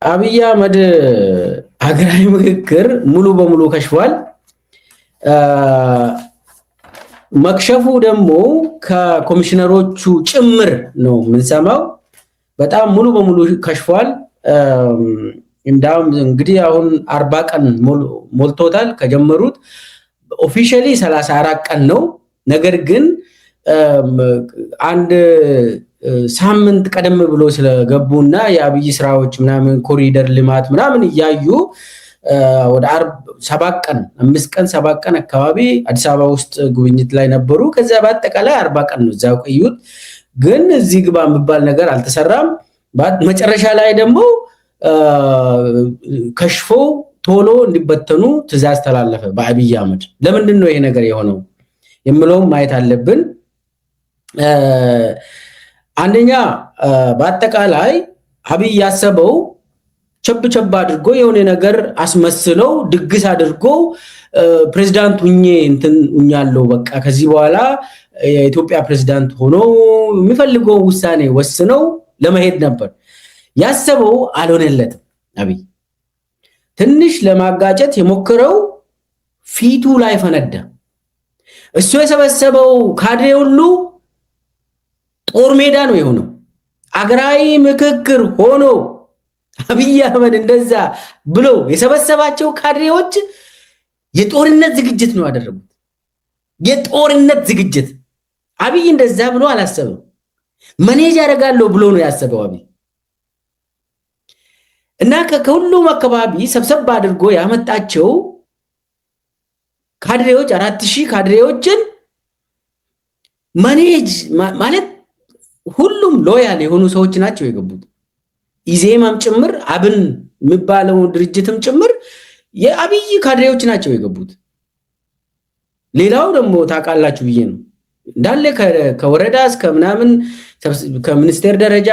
አብይ አህመድ ሀገራዊ ምክክር ሙሉ በሙሉ ከሽፏል። መክሸፉ ደግሞ ከኮሚሽነሮቹ ጭምር ነው የምንሰማው። በጣም ሙሉ በሙሉ ከሽፏል። እንዳውም እንግዲህ አሁን 40 ቀን ሞልቶታል ከጀመሩት። ኦፊሻሊ 34 ቀን ነው። ነገር ግን አንድ ሳምንት ቀደም ብሎ ስለገቡና የአብይ ስራዎች ምናምን ኮሪደር ልማት ምናምን እያዩ ወደ 7 ቀን 5 ቀን 7 ቀን አካባቢ አዲስ አበባ ውስጥ ጉብኝት ላይ ነበሩ። ከዛ በአጠቃላይ 40 ቀን ነው እዛው ቆዩት። ግን እዚህ ግባ የሚባል ነገር አልተሰራም። መጨረሻ ላይ ደግሞ ከሽፎ ቶሎ እንዲበተኑ ትዕዛዝ ተላለፈ በአብይ አህመድ። ለምንድን ነው ይሄ ነገር የሆነው የሚለውን ማየት አለብን። አንደኛ በአጠቃላይ አብይ ያሰበው ቸብ አድርጎ የሆነ ነገር አስመስለው ድግስ አድርጎ ፕሬዝዳንት ሁኛለው በቃ ከዚህ በኋላ የኢትዮጵያ ፕሬዝዳንት ሆኖ የሚፈልገው ውሳኔ ወስነው ለመሄድ ነበር ያሰበው። አልሆነለትም። አብይ ትንሽ ለማጋጨት የሞከረው ፊቱ ላይ ፈነዳ። እሱ የሰበሰበው ካድሬ ሁሉ ጦር ሜዳ ነው የሆነው። አገራዊ ምክክር ሆኖ አብይ አህመድ እንደዛ ብሎ የሰበሰባቸው ካድሬዎች የጦርነት ዝግጅት ነው ያደረጉት። የጦርነት ዝግጅት። አብይ እንደዛ ብሎ አላሰበም። ማኔጅ ያደርጋለሁ ብሎ ነው ያሰበው አብይ። እና ከሁሉም አካባቢ ሰብሰብ አድርጎ ያመጣቸው ካድሬዎች 4000 ካድሬዎችን ማኔጅ ማለት ሁሉም ሎያል የሆኑ ሰዎች ናቸው የገቡት። ኢዜማም ጭምር አብን የሚባለው ድርጅትም ጭምር የአብይ ካድሬዎች ናቸው የገቡት። ሌላው ደግሞ ታውቃላችሁ ብዬ ነው እንዳለ ከወረዳ እስከ ምናምን ከሚኒስቴር ደረጃ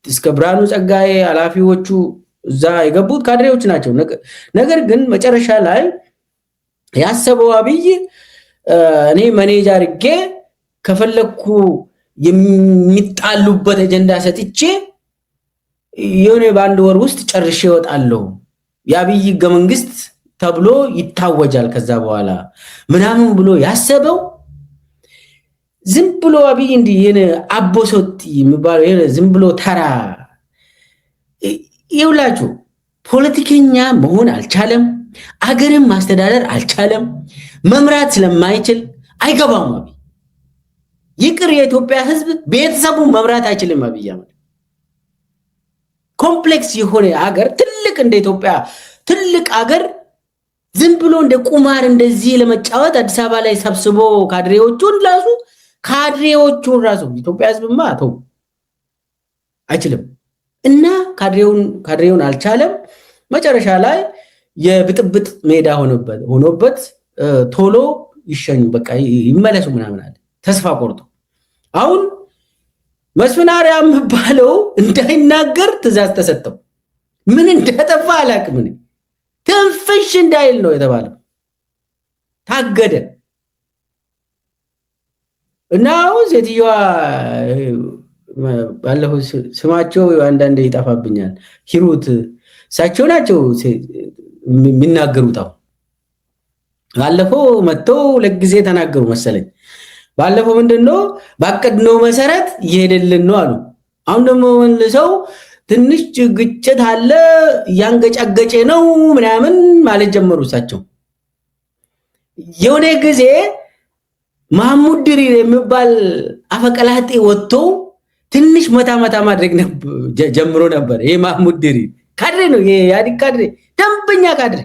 እስከ ብርሃኑ ጸጋዬ ኃላፊዎቹ እዛ የገቡት ካድሬዎች ናቸው። ነገር ግን መጨረሻ ላይ ያሰበው አብይ እኔ ማኔጅ አድርጌ ከፈለኩ የሚጣሉበት አጀንዳ ሰጥቼ የሆነ በአንድ ወር ውስጥ ጨርሼ እወጣለሁ፣ የአብይ ሕገ መንግስት ተብሎ ይታወጃል ከዛ በኋላ ምናምን ብሎ ያሰበው ዝም ብሎ አብይ እንዲህ የነ አቦሶት የሚባለው የነ ዝም ብሎ ተራ ይውላችሁ ፖለቲከኛ መሆን አልቻለም። አገርን ማስተዳደር አልቻለም። መምራት ስለማይችል አይገባም አብይ። ይቅር የኢትዮጵያ ህዝብ ቤተሰቡን መምራት አይችልም አብይ አህመድ። ኮምፕሌክስ የሆነ አገር ትልቅ እንደ ኢትዮጵያ ትልቅ አገር ዝም ብሎ እንደ ቁማር እንደዚህ ለመጫወት አዲስ አበባ ላይ ሰብስቦ ካድሬዎቹን ራሱ ኢትዮጵያ ህዝብማ ተው አይችልም። እና ካድሬውን አልቻለም። መጨረሻ ላይ የብጥብጥ ሜዳ ሆኖበት ቶሎ ይሸኙ በቃ ይመለሱ ምናምን አለ ተስፋ ቆርጦ። አሁን መስፍን አርአያ የሚባለው እንዳይናገር ትዕዛዝ ተሰጠው። ምን እንደተፋ አላውቅም። ትንፍሽ እንዳይል ነው የተባለው። ታገደ። እና አሁን ሴትዮዋ ባለፈው ስማቸው አንዳንዴ ይጠፋብኛል፣ ሂሩት እሳቸው ናቸው የሚናገሩት። አሁን ባለፈው መጥተው ለጊዜ ተናገሩ መሰለኝ። ባለፈው ምንድነው ባቀድነው መሰረት እየሄደልን ነው አሉ። አሁን ደግሞ መልሰው ትንሽ ግጭት አለ ያንገጫገጨ ነው ምናምን ማለት ጀመሩ እሳቸው። የሆነ ጊዜ መሐሙድ ድሪር የሚባል አፈቀላጤ ወጥቶ ትንሽ መታ ማድረግ ጀምሮ ነበር። ይሄ መሐሙድ ድሪር ካድሬ ነው፣ የኢህአዴግ ካድሬ፣ ደንበኛ ካድሬ።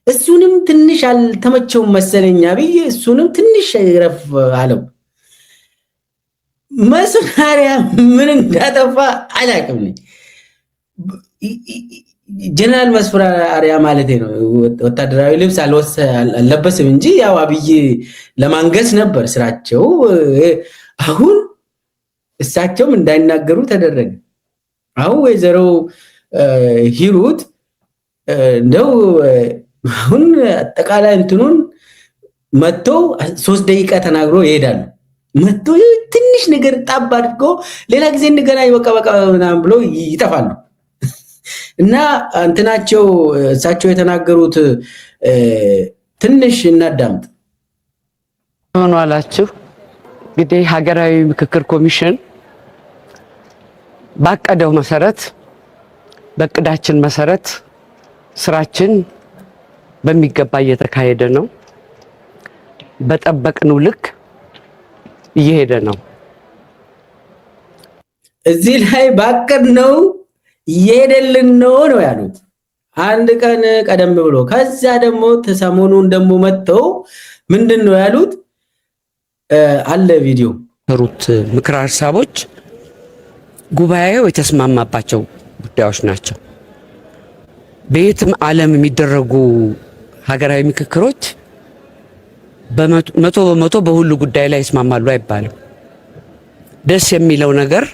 እሱንም ትንሽ አልተመቸውም መሰለኝ አብይ። እሱንም ትንሽ ረፍ አለው። መስፍን አርአያ ምን እንዳጠፋ አላውቅም። ጀነራል መስፍን አርአያ ማለት ነው ወታደራዊ ልብስ አልለበስም እንጂ ያው አብይ ለማንገስ ነበር ስራቸው። አሁን እሳቸውም እንዳይናገሩ ተደረገ። አሁን ወይዘሮ ሂሩት እንደው አሁን አጠቃላይ እንትኑን መጥቶ 3 ደቂቃ ተናግሮ ይሄዳሉ። መጥቶ ትንሽ ነገር ጣብ አድርጎ ሌላ ጊዜ እንገናኝ በቃ ምናምን ብሎ ይጠፋሉ። እና እንትናቸው እሳቸው የተናገሩት ትንሽ እናዳምጥ። ምን ዋላችሁ? እንግዲህ ሀገራዊ ምክክር ኮሚሽን ባቀደው መሰረት በቅዳችን መሰረት ስራችን በሚገባ እየተካሄደ ነው። በጠበቅነው ልክ እየሄደ ነው። እዚህ ላይ ባቀድነው እየሄደልን ነው ያሉት። አንድ ቀን ቀደም ብሎ ከዛ ደግሞ ተሰሞኑን ደግሞ መጥተው ምንድነው ያሉት? አለ ቪዲዮ ሩት ምክር ሀሳቦች ጉባኤው የተስማማባቸው ጉዳዮች ናቸው። በየትም ዓለም የሚደረጉ ሀገራዊ ምክክሮች በመቶ በመቶ በሁሉ ጉዳይ ላይ ይስማማሉ አይባልም። ደስ የሚለው ነገር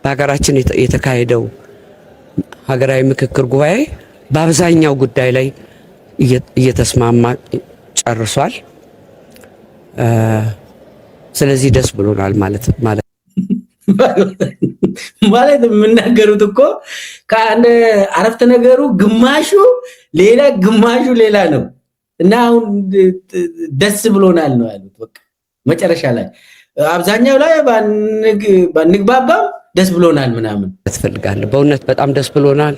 በሀገራችን የተካሄደው ሀገራዊ ምክክር ጉባኤ በአብዛኛው ጉዳይ ላይ እየተስማማ ጨርሷል። ስለዚህ ደስ ብሎናል ማለት የምናገሩት እኮ ከአንድ አረፍተ ነገሩ ግማሹ ሌላ ግማሹ ሌላ ነው እና አሁን ደስ ብሎናል ነው ያሉት። በቃ መጨረሻ ላይ አብዛኛው ላይ ባንግባባም ደስ ብሎናል ምናምን ያስፈልጋል። በእውነት በጣም ደስ ብሎናል።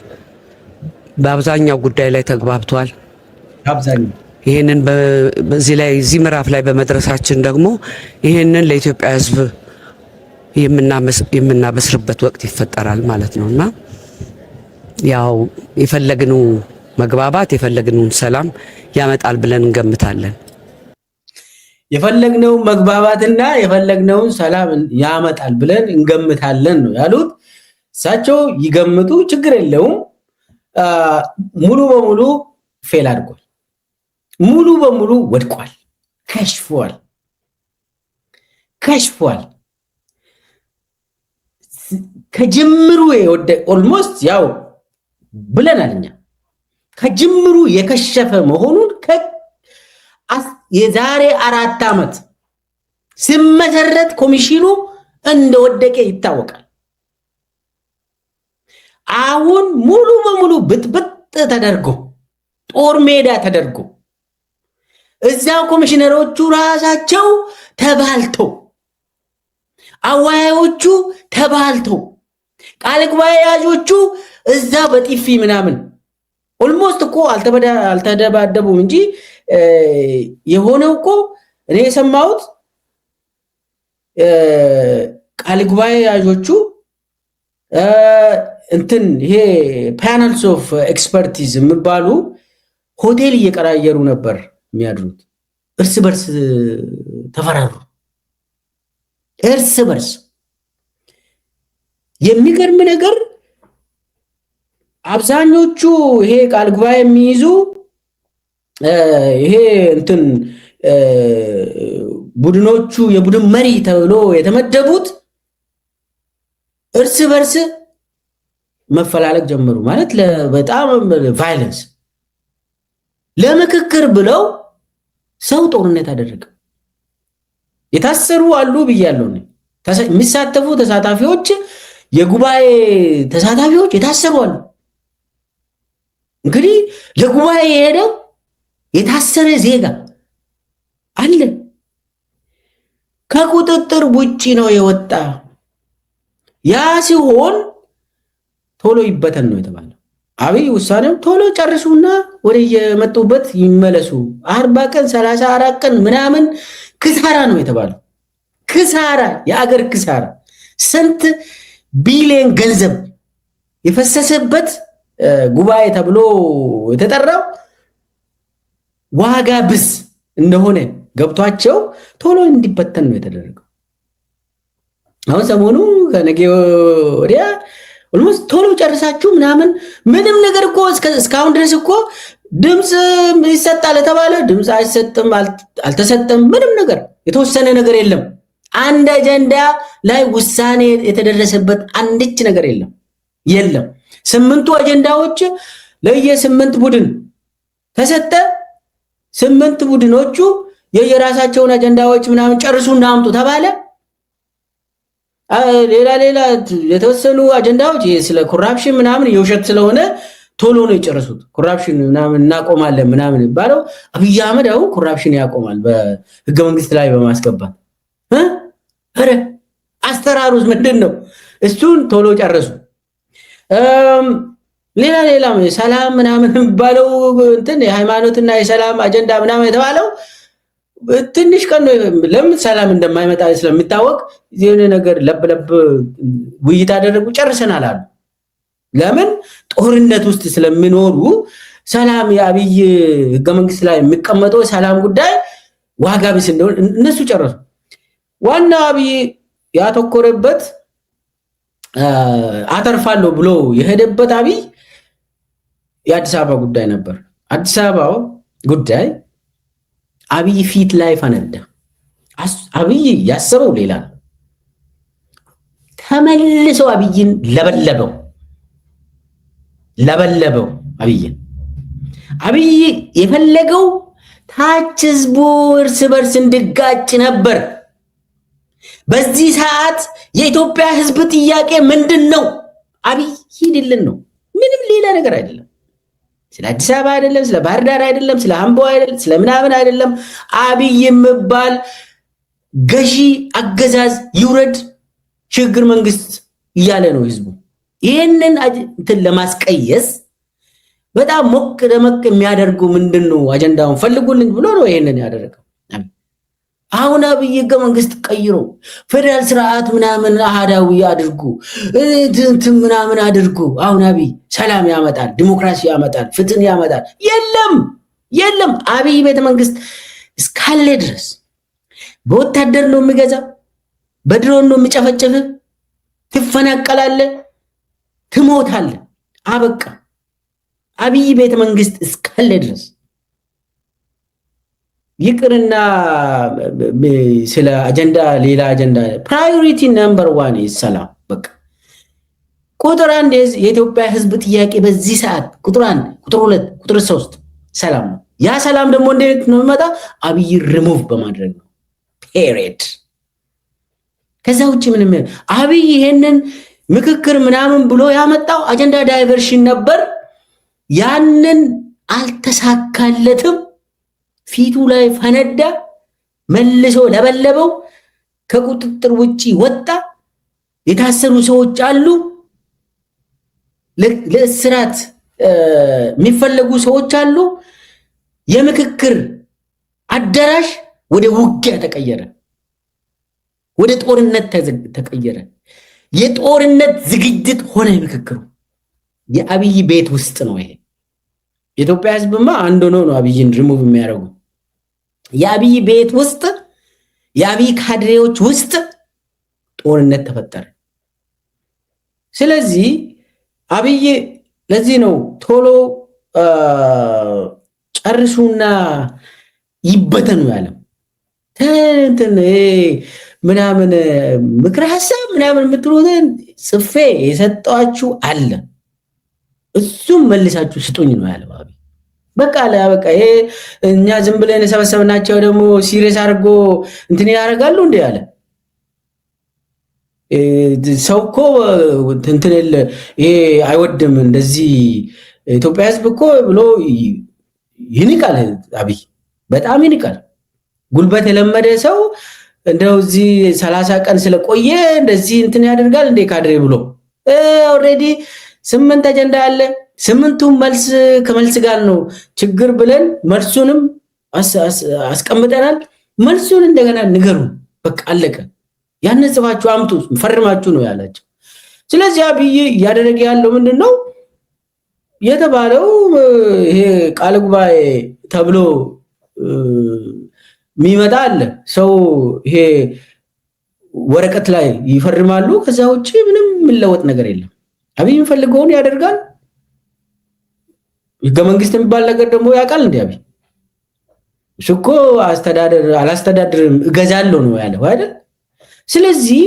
በአብዛኛው ጉዳይ ላይ ተግባብቷል። አብዛኛው ይሄንን በዚህ ላይ እዚህ ምዕራፍ ላይ በመድረሳችን ደግሞ ይሄንን ለኢትዮጵያ ሕዝብ የምናበስርበት ወቅት ይፈጠራል ማለት ነውና ያው የፈለግነው መግባባት የፈለግነውን ሰላም ያመጣል ብለን እንገምታለን። የፈለግነው መግባባትና የፈለግነውን ሰላም ያመጣል ብለን እንገምታለን ነው ያሉት። እሳቸው ይገምቱ፣ ችግር የለውም። ሙሉ በሙሉ ፌል አድርጓል። ሙሉ በሙሉ ወድቋል፣ ከሽፏል። ከጅምሩ ኦልሞስት ያው ብለናል እኛ ከጅምሩ የከሸፈ መሆኑን የዛሬ 4 ዓመት ሲመሰረት ኮሚሽኑ እንደወደቀ ይታወቃል። አሁን ሙሉ በሙሉ ብጥብጥ ተደርጎ ጦር ሜዳ ተደርጎ እዛው ኮሚሽነሮቹ ራሳቸው ተባልተው አዋያዮቹ ተባልተው ቃል ጉባኤ ያዦቹ እዛ በጥፊ ምናምን ኦልሞስት እኮ አልተደባደቡም እንጂ የሆነው እኮ እኔ የሰማሁት ቃል ጉባኤ ያዦቹ እንትን ይሄ ፓነልስ ኦፍ ኤክስፐርቲዝ የሚባሉ ሆቴል እየቀራየሩ ነበር የሚያድሩት። እርስ በርስ ተፈራሩ። እርስ በርስ የሚገርም ነገር አብዛኞቹ ይሄ ቃል ጉባኤ የሚይዙ ይሄ እንትን ቡድኖቹ የቡድን መሪ ተብሎ የተመደቡት እርስ በርስ መፈላለግ ጀመሩ። ማለት በጣም ቫይለንስ ለምክክር ብለው ሰው ጦርነት አደረገ። የታሰሩ አሉ ብያለሁ። የሚሳተፉ ተሳታፊዎች የጉባኤ ተሳታፊዎች የታሰሩ አሉ። እንግዲህ ለጉባኤ የሄደው የታሰረ ዜጋ አለ። ከቁጥጥር ውጪ ነው የወጣ። ያ ሲሆን ቶሎ ይበተን ነው የተባለው። አብይ ውሳኔው ቶሎ ጨርሱና ወደ የመጡበት ይመለሱ። 40 ቀን 34 ቀን ምናምን ክሳራ ነው የተባለው። ክሳራ፣ የአገር ክሳራ፣ ስንት ቢሊዮን ገንዘብ የፈሰሰበት ጉባኤ ተብሎ የተጠራው ዋጋ ብስ እንደሆነ ገብቷቸው ቶሎ እንዲበተን ነው የተደረገው። አሁን ሰሞኑ ከነገ ወዲያ ኦልሞስት ቶሎ ጨርሳችሁ ምናምን ምንም ነገር እኮ እስካሁን ድረስ እኮ ድምፅ ይሰጣል የተባለ ድምፅ አይሰጥም፣ አልተሰጠም። ምንም ነገር የተወሰነ ነገር የለም። አንድ አጀንዳ ላይ ውሳኔ የተደረሰበት አንድች ነገር የለም። 8ቱ አጀንዳዎች ለየ8 ቡድን ተሰጠ። 8 ቡድኖቹ የየራሳቸውን አጀንዳዎች ምናምን ጨርሱና አምጡ ተባለ። ሌላ የተወሰኑ አጀንዳዎች ስለ ኮራፕሽን ምናምን የውሸት ስለሆነ ቶሎ ነው የጨረሱት። ኮራፕሽን ምናምን እናቆማለን ምናምን የሚባለው አብይ አህመድ አሁን ኮራፕሽን ያቆማል በህገ መንግስት ላይ በማስገባት ኧረ አስተራሩስ ምንድን ነው? እሱን ቶሎ ጨረሱ። ሌላ ሰላም ምናምን የሚባለው እንትን የሃይማኖትና የሰላም አጀንዳ ምናምን የተባለው ትንሽ ቀን ነው። ለምን ሰላም እንደማይመጣ ስለሚታወቅ የሆነ ነገር ለብ ውይይት አደረጉ፣ ጨርሰናል አሉ። ለምን ጦርነት ውስጥ ስለሚኖሩ ሰላም የአብይ ህገ መንግስት ላይ የሚቀመጠው ሰላም ጉዳይ ዋጋ ቢስ እንደሆነ እነሱ ጨረሱ። ዋናው አብይ ያተኮረበት አተርፋለሁ ብሎ የሄደበት አብይ የአዲስ አበባ ጉዳይ ነበር። አዲስ አበባው ጉዳይ አብይ ፊት ላይ ፈነዳ። አብይ ያሰበው ሌላ ነው። ተመልሶ አብይን ለበለበው። አብይ የፈለገው ታች ህዝቡ እርስ በርስ እንዲጋጭ ነበር። በዚህ ሰዓት የኢትዮጵያ ህዝብ ጥያቄ ምንድን ነው? አብይ ሂድልን ነው። ምንም ሌላ ነገር አይደለም። ስለ አዲስ አበባ አይደለም፣ ስለ ባህር ዳር አይደለም፣ ስለ አምቦ አይደለም፣ ስለ ምናምን አይደለም። አብይ የሚባል ገዢ አገዛዝ ይውረድ፣ ሽግግር መንግስት እያለ ነው ህዝቡ። ይህንን እንትን ለማስቀየስ በጣም ሞቅ ደመቅ የሚያደርጉ ምንድን ነው አጀንዳውን ፈልጉልኝ ብሎ ነው ይህንን ያደረገው። አሁን አብይ ህገ መንግስት ቀይሮ ፌደራል ስርዓት ምናምን አሃዳዊ አድርጉ እንትን ምናምን አድርጉ። አሁን አብይ ሰላም ያመጣል፣ ዲሞክራሲ ያመጣል፣ ፍትህን ያመጣል። የለም። አብይ ቤተ መንግስት እስካለ ድረስ በወታደር ነው የሚገዛ፣ በድሮን ነው የሚጨፈጨፍ፣ ትፈናቀላለ፣ ትሞታለ። አበቃ። አብይ ቤተ መንግስት እስካለ ድረስ ይቅርና ስለ አጀንዳ ሌላ አጀንዳ ፕራዮሪቲ ነምበር 1 ሰላም። በቃ ቁጥር 1 የኢትዮጵያ ህዝብ ጥያቄ በዚህ ሰዓት ቁጥር 1፣ ቁጥር 2፣ ቁጥር 3 ሰላም ነው። ያ ሰላም ደግሞ እንዴት ነው የሚመጣ? አብይ ሪሙቭ በማድረግ ነው። ፔሪድ። ከዛ ውጭ ምንም አብይ ይሄንን ምክክር ምናምን ብሎ ያመጣው አጀንዳ ዳይቨርሽን ነበር። ያንን አልተሳካለትም። ፊቱ ላይ ፈነዳ፣ መልሶ ለበለበው፣ ከቁጥጥር ውጪ ወጣ። የታሰሩ ሰዎች አሉ፣ ለእስራት የሚፈለጉ ሰዎች አሉ። የምክክር አዳራሽ ወደ ውጊያ ተቀየረ፣ ወደ ጦርነት ተቀየረ። የጦርነት ዝግጅት ሆነ ምክክሩ። የአብይ ቤት ውስጥ ነው ይሄ። የኢትዮጵያ ህዝብማ አንድ ሆኖ ነው አብይን ሪሙቭ የሚያደርጉ። የአብይ ቤት ውስጥ የአብይ ካድሬዎች ውስጥ ጦርነት ተፈጠረ። ስለዚህ አብይ ለዚህ ነው ቶሎ ጨርሱና ይበተኑ ያለው። እንትን ምናምን ምክረ ሀሳብ ምናምን የምትሉትን ጽፌ የሰጧችሁ አለ፣ እሱም መልሳችሁ ስጡኝ ነው ያለው አብይ። በቃ ይሄ እኛ ዝም ብለን የሰበሰብናቸው ደግሞ ሲሪየስ አድርጎ እንትን ያደርጋሉ እንዴ ያለ ሰው እኮ እንትን ይሄ አይወድም እንደዚህ ኢትዮጵያ ህዝብ እኮ ብሎ ይንቃል። አብይ በጣም ይንቃል። ጉልበት የለመደ ሰው እንደው እዚህ 30 ቀን ስለቆየ እንደዚህ እንትን ያደርጋል እንዴ ካድሬ ብሎ ኦልሬዲ 8 አጀንዳ አለ። 8ቱም መልስ ከመልስ ጋር ነው ችግር ብለን መልሱንም አስቀምጠናል። መልሱን እንደገና ንገሩ፣ በቃ አለቀ። ያን ጽፋችሁ አምጡ፣ ፈርማችሁ ነው ያላቸው። ስለዚህ አብይ እያደረገ ያለው ምንድነው የተባለው? ይሄ ቃል ጉባኤ ተብሎ የሚመጣ አለ ሰው፣ ይሄ ወረቀት ላይ ይፈርማሉ። ከዛ ውጪ ምንም የሚለወጥ ነገር የለም። አብይ የሚፈልገውን ያደርጋል። ህገ መንግስት የሚባል ነገር ደግሞ ያውቃል እንዴ አብይ? እሱ እኮ አላስተዳድርም እገዛለሁ ነው ያለው አይደል? ስለዚህ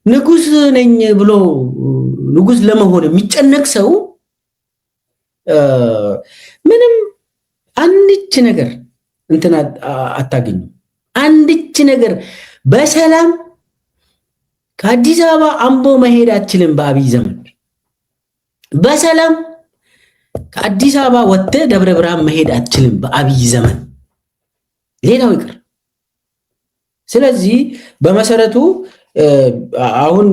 ንጉስ ነኝ ብሎ ንጉስ ለመሆን የሚጨነቅ ሰው ምንም አንድች ነገር እንትን አታገኙ። አንድች ነገር በሰላም ከአዲስ አበባ አምቦ መሄድ አትችልም። በአብይ ዘመን በሰላም ከአዲስ አበባ ወጥተህ ደብረ ብርሃን መሄድ አትችልም በአብይ ዘመን፣ ሌላው ይቅር። ስለዚህ በመሰረቱ አሁን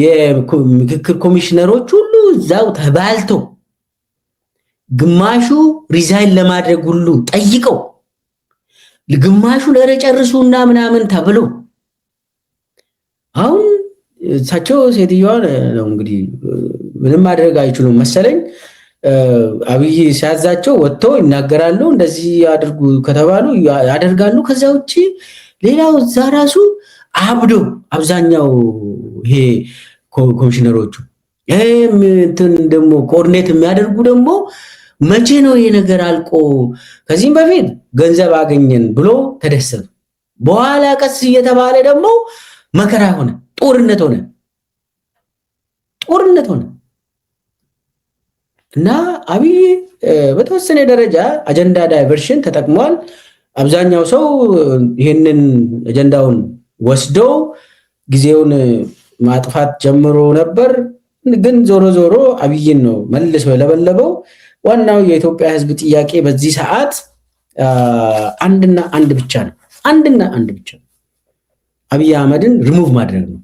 የምክክር ኮሚሽነሮች ሁሉ እዛው ተባልተው ግማሹ ሪዛይን ለማድረግ ሁሉ ጠይቀው ግማሹ ለጨርሱና ምናምን ተብሎ አሁን እሳቸው ሴትዮዋን ነው እንግዲህ ምንም ማድረግ አይችሉም መሰለኝ። አብይ ሲያዛቸው ወጥተው ይናገራሉ። እንደዚህ አድርጉ ከተባሉ ያደርጋሉ። ከዛ ውጪ ሌላው እዛ ራሱ አብዶ አብዛኛው ይሄ ኮሚሽነሮቹ እንትን ደግሞ ኮኦርዲኔት የሚያደርጉ ደግሞ መቼ ነው ይሄ ነገር አልቆ፣ ከዚህም በፊት ገንዘብ አገኘን ብሎ ተደሰቱ። በኋላ ቀስ እየተባለ ደግሞ መከራ ሆነ፣ ጦርነት ሆነ እና አብይ በተወሰነ ደረጃ አጀንዳ ዳይቨርሽን ተጠቅሟል። አብዛኛው ሰው ይሄንን አጀንዳውን ወስዶ ጊዜውን ማጥፋት ጀምሮ ነበር። ግን ዞሮ ዞሮ አብይን ነው መልሶ የለበለበው። ዋናው የኢትዮጵያ ሕዝብ ጥያቄ በዚህ ሰዓት አንድና አንድ ብቻ ነው። አብይ አህመድን ሪሙቭ ማድረግ ነው።